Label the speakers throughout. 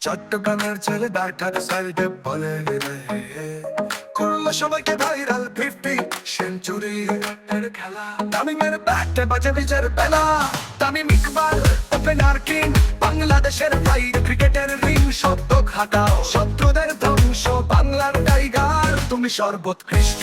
Speaker 1: চট্টগ্রামের ছেলে ঢাকার সাইডে বলে করলো সবাইকে ভাইরাল 50 সেঞ্চুরি এর খেলা তামিমের ব্যাটে বাজে বিজয়ের বেলা। তামিম ইকবাল ওপেনার কিং, বাংলাদেশের ভাই ক্রিকেটের রিং শতক হাঁটাও শত্রুদের ধ্বংস, বাংলার টাইগার তুমি সর্বোৎকৃষ্ট।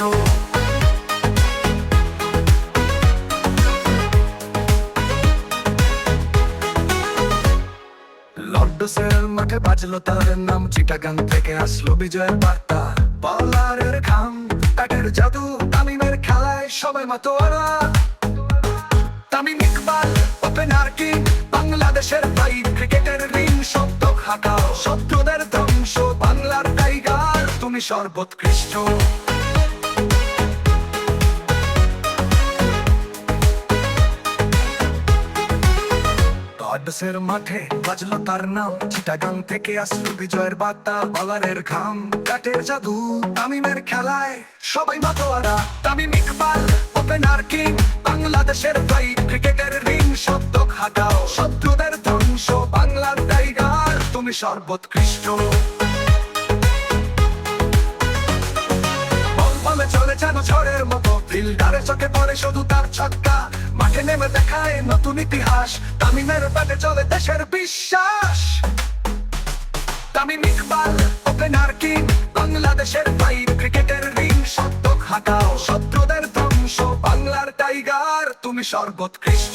Speaker 1: লর্ডসের মাঠে বাজলো তার নাম, চিটাগাং থেকে আসলো বিজয়ের বার্তা। বলারের ঘাম, ব্যাটের জাদু, তামিমের খেলায় সবাই মাতোয়ারা। তামিম ইকবাল ওপেনার কিং, বাংলাদেশের ভাই ক্রিকেটের রিং শতক হাঁটাও শত্রুদের ধ্বংস, বাংলার টাইগার তুমি সর্বোৎকৃষ্ট। লর্ডসের মাঠে বাজলো তার নাম, চিটাগাং থেকে আসলো বিজয়ের বার্তা। বলারের ঘাম, ব্যাটের জাদু, তামিমের খেলায় সবাই মাতোয়ারা। তামিম ইকবাল ওপেনার কিং, বাংলাদেশের ভাই ক্রিকেটের রিং শতক হাঁটাও শত্রুদের ধ্বংস, বাংলার টাইগার তুমি সর্বোৎকৃষ্ট। বলে চলে যেন ঝড়ের মতো, ফিল্ডারের চোখে পড়ে শুধু তার ছক্কা। মাঠে নেমে দেখায় নতুন ইতিহাস, তামিমের ব্যাটে চলে দেশের বিশ্বাস। তামিম ইকবাল ওপেনার কিং, বাংলাদেশের ভাই ক্রিকেটের রিং শতক হাঁটাও শত্রুদের ধ্বংস, বাংলার টাইগার তুমি সর্বোৎকৃষ্ট।